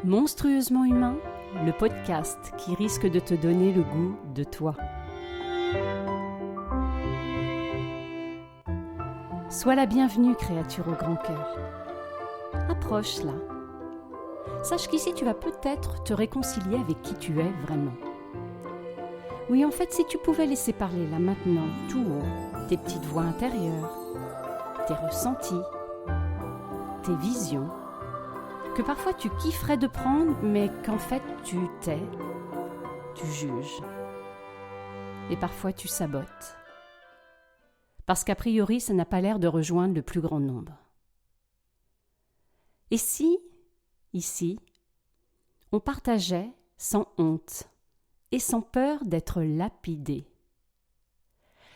Monstrueusement humain, le podcast qui risque de te donner le goût de toi. Sois la bienvenue, créature au grand cœur. Approche là. Sache qu'ici tu vas peut-être te réconcilier avec qui tu es vraiment. Oui, en fait, si tu pouvais laisser parler là maintenant, tout haut, tes petites voix intérieures, tes ressentis, tes visions, que parfois tu kifferais de prendre, mais qu'en fait tu tais, tu juges, et parfois tu sabotes. Parce qu'a priori, ça n'a pas l'air de rejoindre le plus grand nombre. Et si, ici, on partageait sans honte et sans peur d'être lapidé?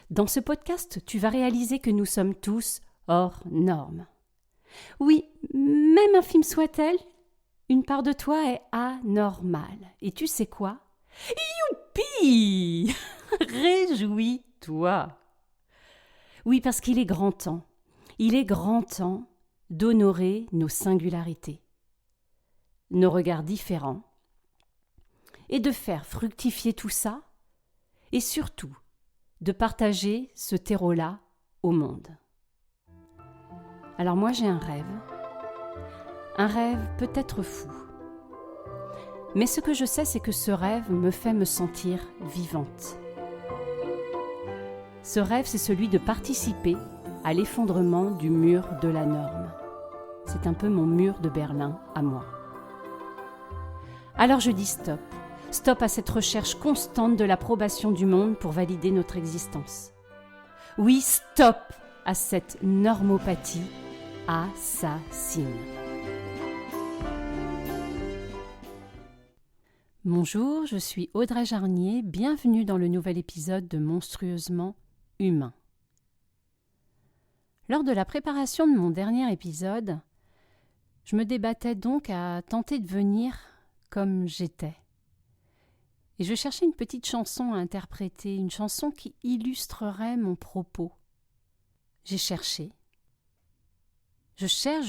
Dans ce podcast, tu vas réaliser que nous sommes tous hors normes. Oui, même infime soit-elle, une part de toi est anormale. Et tu sais quoi? Youpi! Réjouis-toi! Oui, parce qu'il est grand temps. Il est grand temps d'honorer nos singularités, nos regards différents, et de faire fructifier tout ça, et surtout de partager ce terreau-là au monde. Alors moi j'ai un rêve peut-être fou. Mais ce que je sais, c'est que ce rêve me fait me sentir vivante. Ce rêve, c'est celui de participer à l'effondrement du mur de la norme. C'est un peu mon mur de Berlin à moi. Alors je dis stop. Stop à cette recherche constante de l'approbation du monde pour valider notre existence. Oui, stop à cette normopathie assassine. Bonjour, je suis Audrey Jarnier, bienvenue dans le nouvel épisode de Monstrueusement humain. Lors de la préparation de mon dernier épisode, je me débattais donc à tenter de venir comme j'étais. Et je cherchais une petite chanson à interpréter, une chanson qui illustrerait mon propos. J'ai cherché. Je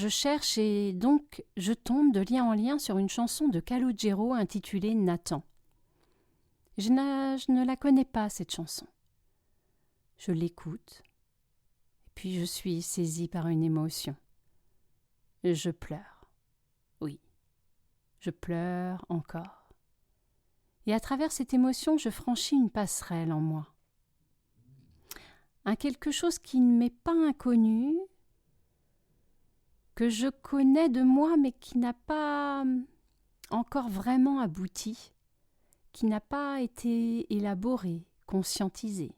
cherche et donc je tombe de lien en lien sur une chanson de Calogero intitulée Nathan. Je ne la connais pas, cette chanson. Je l'écoute, et puis je suis saisie par une émotion. Je pleure. Oui, je pleure encore. Et à travers cette émotion, je franchis une passerelle en moi. Un quelque chose qui ne m'est pas inconnu, que je connais de moi, mais qui n'a pas encore vraiment abouti, qui n'a pas été élaboré, conscientisé.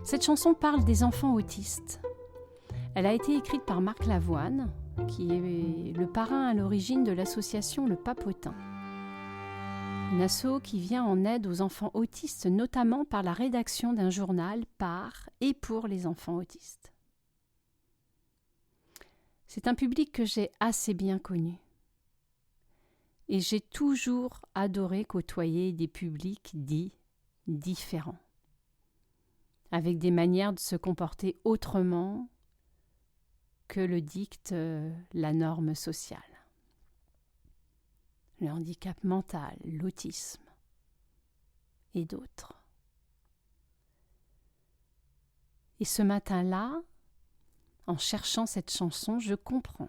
Cette chanson parle des enfants autistes. Elle a été écrite par Marc Lavoine, qui est le parrain à l'origine de l'association Le Papotin. Une asso qui vient en aide aux enfants autistes, notamment par la rédaction d'un journal par et pour les enfants autistes. C'est un public que j'ai assez bien connu. Et j'ai toujours adoré côtoyer des publics dits différents, avec des manières de se comporter autrement que le dicte la norme sociale. Le handicap mental, l'autisme et d'autres. Et ce matin-là, en cherchant cette chanson, je comprends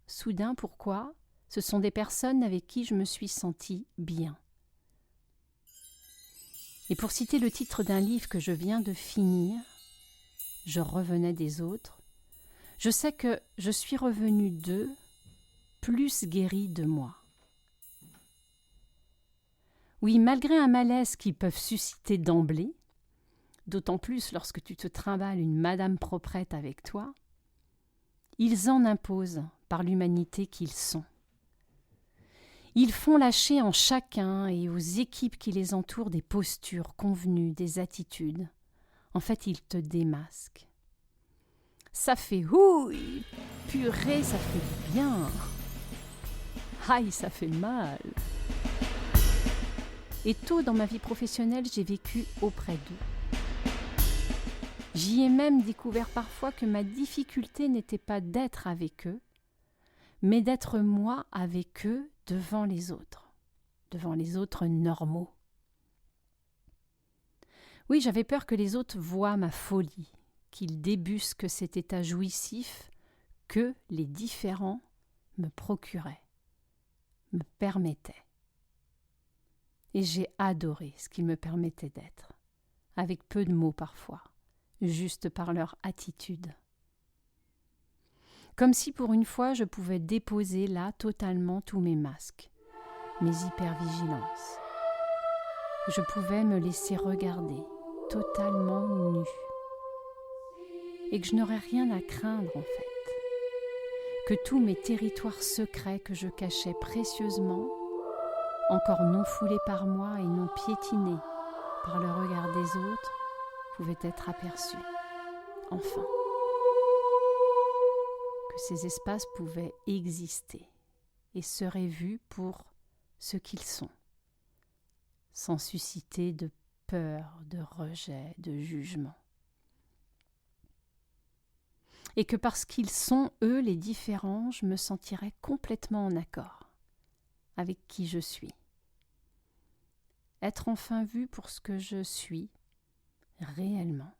soudain pourquoi ce sont des personnes avec qui je me suis sentie bien. Et pour citer le titre d'un livre que je viens de finir, Je revenais des autres, je sais que je suis revenue d'eux plus guérie de moi. Oui, malgré un malaise qu'ils peuvent susciter d'emblée, d'autant plus lorsque tu te trimbales une madame proprette avec toi, ils en imposent par l'humanité qu'ils sont. Ils font lâcher en chacun et aux équipes qui les entourent des postures convenues, des attitudes. En fait, ils te démasquent. Ça fait houille, purée, ça fait du bien. Aïe, ça fait mal. Et tôt dans ma vie professionnelle, j'ai vécu auprès d'eux. J'y ai même découvert parfois que ma difficulté n'était pas d'être avec eux, mais d'être moi avec eux devant les autres normaux. Oui, j'avais peur que les autres voient ma folie, qu'ils débusquent cet état jouissif que les différents me procuraient, me permettaient. Et j'ai adoré ce qu'ils me permettaient d'être, avec peu de mots parfois, juste par leur attitude. Comme si pour une fois je pouvais déposer là totalement tous mes masques, mes hypervigilances. Je pouvais me laisser regarder, totalement nue. Et que je n'aurais rien à craindre en fait. Que tous mes territoires secrets que je cachais précieusement, encore non foulés par moi et non piétinés par le regard des autres, pouvaient être aperçus. Enfin. Que ces espaces pouvaient exister et seraient vus pour ce qu'ils sont, sans susciter de peur, de rejet, de jugement. Et que parce qu'ils sont, eux, les différents, je me sentirais complètement en accord avec qui je suis. Être enfin vu pour ce que je suis réellement.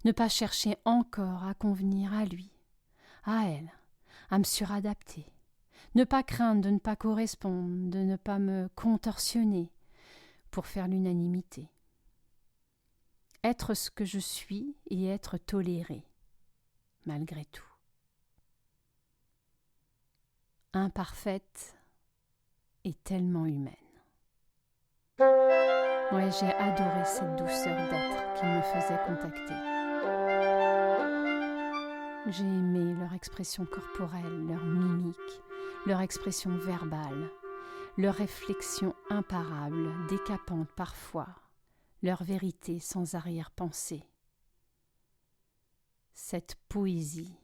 Ne pas chercher encore à convenir à lui, à elle, à me suradapter. Ne pas craindre de ne pas correspondre, de ne pas me contorsionner pour faire l'unanimité. Être ce que je suis et être toléré, malgré tout. Imparfaite et tellement humaine. Ouais, j'ai adoré cette douceur d'être qui me faisait contacter. J'ai aimé leur expression corporelle, leur mimique, leur expression verbale, leur réflexion imparable, décapante parfois, leur vérité sans arrière-pensée. Cette poésie.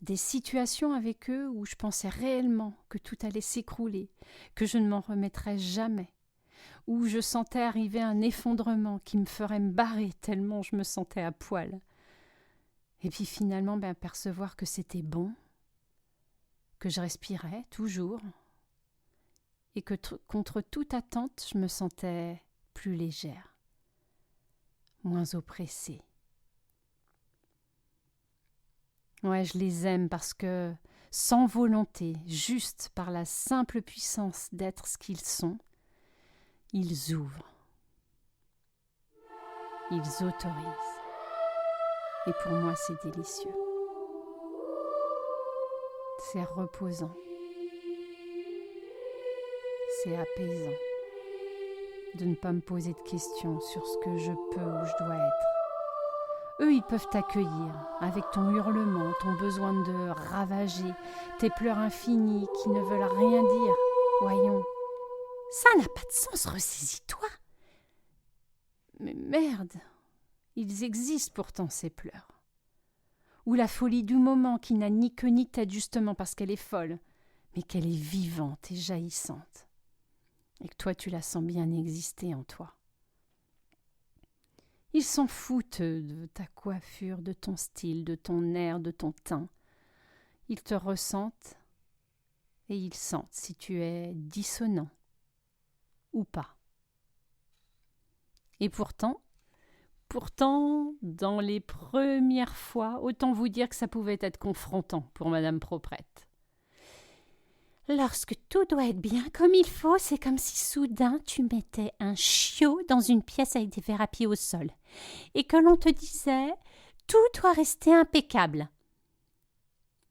Des situations avec eux où je pensais réellement que tout allait s'écrouler, que je ne m'en remettrais jamais, où je sentais arriver un effondrement qui me ferait me barrer tellement je me sentais à poil. Et puis finalement, percevoir que c'était bon, que je respirais toujours, et que contre toute attente, je me sentais plus légère, moins oppressée. Ouais, je les aime parce que, sans volonté, juste par la simple puissance d'être ce qu'ils sont, ils ouvrent, ils autorisent. Et pour moi, c'est délicieux. C'est reposant. C'est apaisant de ne pas me poser de questions sur ce que je peux ou je dois être. Eux, ils peuvent t'accueillir avec ton hurlement, ton besoin de ravager, tes pleurs infinis qui ne veulent rien dire. Voyons, ça n'a pas de sens, ressaisis-toi. Mais merde, ils existent pourtant ces pleurs. Ou la folie du moment qui n'a ni queue ni tête justement parce qu'elle est folle, mais qu'elle est vivante et jaillissante. Et que toi, tu la sens bien exister en toi. Ils s'en foutent de ta coiffure, de ton style, de ton air, de ton teint. Ils te ressentent et ils sentent si tu es dissonant ou pas. Et pourtant, dans les premières fois, autant vous dire que ça pouvait être confrontant pour Madame Proprette. Lorsque tout doit être bien comme il faut, c'est comme si soudain tu mettais un chiot dans une pièce avec des verres à pied au sol et que l'on te disait « tout doit rester impeccable ».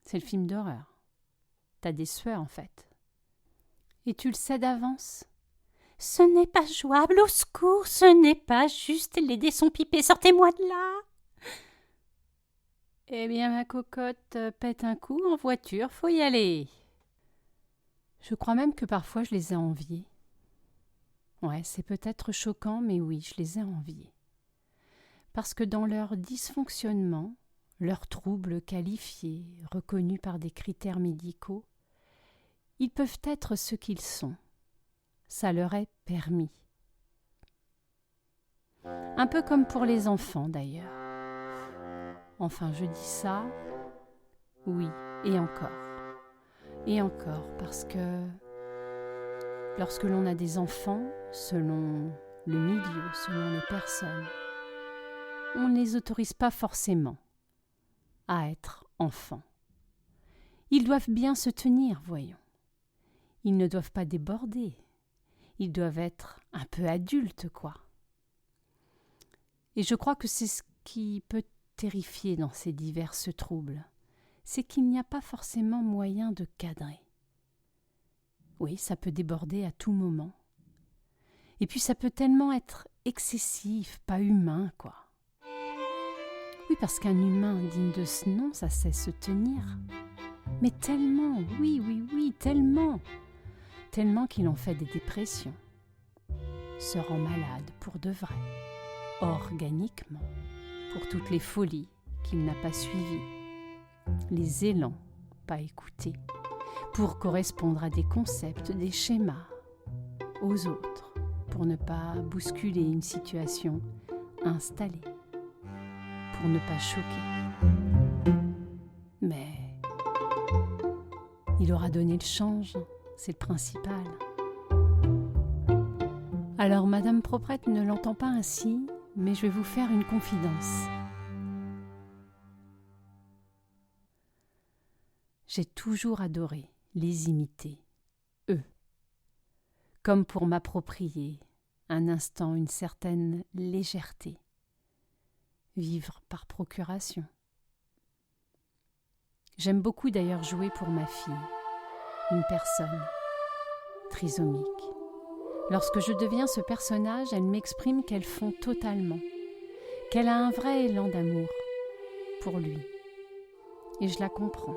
C'est le film d'horreur. T'as des sueurs en fait. Et tu le sais d'avance. Ce n'est pas jouable, au secours, ce n'est pas juste, les dés sont pipés, sortez-moi de là. Eh bien ma cocotte, pète un coup en voiture, faut y aller. Je crois même que parfois je les ai enviés. Ouais, c'est peut-être choquant, mais oui, je les ai enviés. Parce que dans leur dysfonctionnement, leurs troubles qualifiés, reconnus par des critères médicaux, ils peuvent être ce qu'ils sont. Ça leur est permis. Un peu comme pour les enfants d'ailleurs. Enfin, je dis ça, Oui, et encore, parce que lorsque l'on a des enfants, selon le milieu, selon les personnes, on ne les autorise pas forcément à être enfants. Ils doivent bien se tenir, voyons. Ils ne doivent pas déborder. Ils doivent être un peu adultes, quoi. Et je crois que c'est ce qui peut terrifier dans ces divers troubles. C'est qu'il n'y a pas forcément moyen de cadrer. Oui, ça peut déborder à tout moment. Et puis ça peut tellement être excessif, pas humain, quoi. Oui, parce qu'un humain digne de ce nom, ça sait se tenir. Mais tellement, oui, tellement. Tellement qu'il en fait des dépressions. Se rend malade pour de vrai, organiquement, pour toutes les folies qu'il n'a pas suivies, les élans pas écoutés, pour correspondre à des concepts, des schémas, aux autres, pour ne pas bousculer une situation installée, pour ne pas choquer. Mais il aura donné le change, c'est le principal. Alors, Madame Proprette ne l'entend pas ainsi, mais je vais vous faire une confidence. J'ai toujours adoré les imiter, eux, comme pour m'approprier un instant une certaine légèreté, vivre par procuration. J'aime beaucoup d'ailleurs jouer pour ma fille, une personne trisomique. Lorsque je deviens ce personnage, elle m'exprime qu'elle fond totalement, qu'elle a un vrai élan d'amour pour lui. Et je la comprends.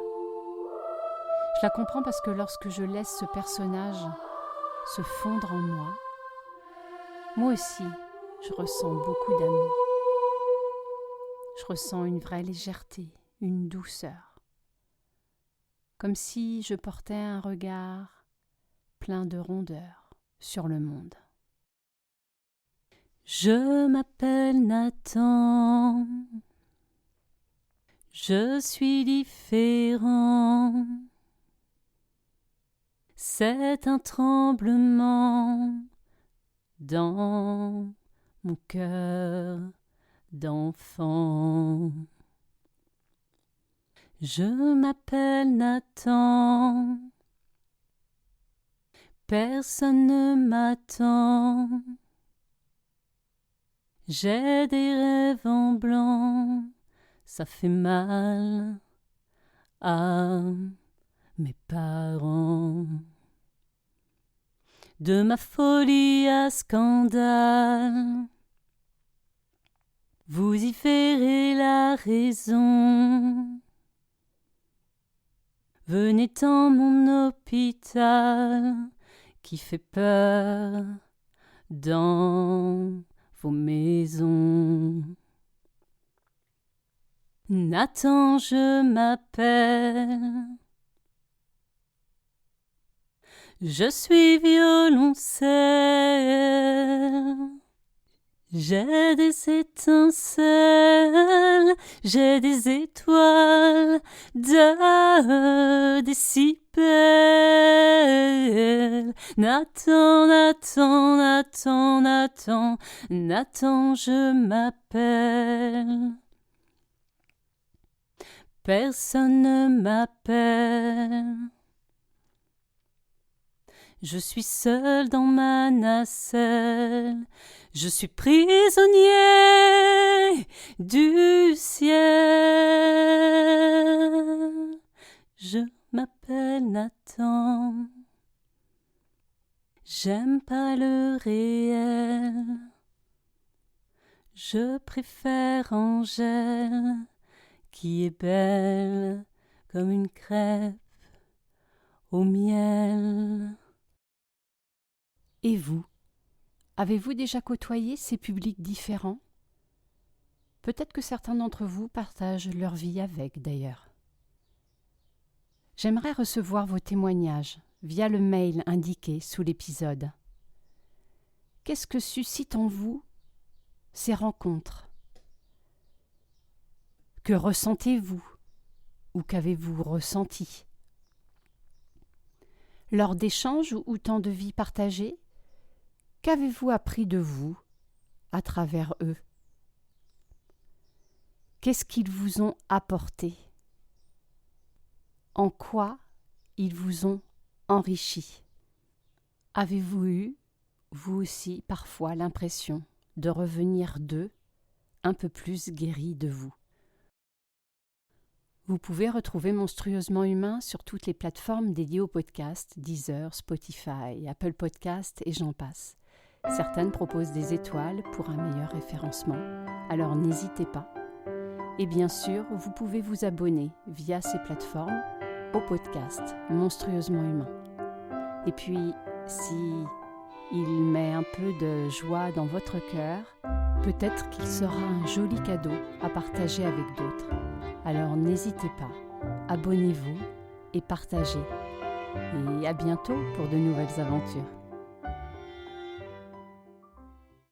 Je la comprends parce que lorsque je laisse ce personnage se fondre en moi, moi aussi, je ressens beaucoup d'amour. Je ressens une vraie légèreté, une douceur. Comme si je portais un regard plein de rondeur sur le monde. Je m'appelle Nathan, je suis différent. C'est un tremblement dans mon cœur d'enfant. Je m'appelle Nathan, personne ne m'attend. J'ai des rêves en blanc, ça fait mal à mes parents. De ma folie à scandale, vous y verrez la raison. Venez dans mon hôpital qui fait peur dans vos maisons. Nathan, je m'appelle. Je suis violoncelle. J'ai des étincelles, j'ai des étoiles de décibels. Nathan, Nathan, Nathan, Nathan, Nathan, je m'appelle. Personne ne m'appelle. Je suis seul dans ma nacelle. Je suis prisonnier du ciel. Je m'appelle Nathan. J'aime pas le réel. Je préfère Angèle, qui est belle comme une crêpe au miel. Et vous, avez-vous déjà côtoyé ces publics différents ? Peut-être que certains d'entre vous partagent leur vie avec, d'ailleurs. J'aimerais recevoir vos témoignages via le mail indiqué sous l'épisode. Qu'est-ce que suscitent en vous ces rencontres ? Que ressentez-vous ? ou qu'avez-vous ressenti? Lors d'échanges ou temps de vie partagés, qu'avez-vous appris de vous à travers eux? Qu'est-ce qu'ils vous ont apporté? En quoi ils vous ont enrichi? Avez-vous eu, vous aussi, parfois l'impression de revenir d'eux un peu plus guéri de vous? Vous pouvez retrouver Monstrueusement Humain sur toutes les plateformes dédiées au podcast, Deezer, Spotify, Apple Podcast et j'en passe. Certaines proposent des étoiles pour un meilleur référencement, alors n'hésitez pas. Et bien sûr, vous pouvez vous abonner via ces plateformes au podcast Monstrueusement Humain. Et puis, si il met un peu de joie dans votre cœur, peut-être qu'il sera un joli cadeau à partager avec d'autres. Alors n'hésitez pas, abonnez-vous et partagez. Et à bientôt pour de nouvelles aventures.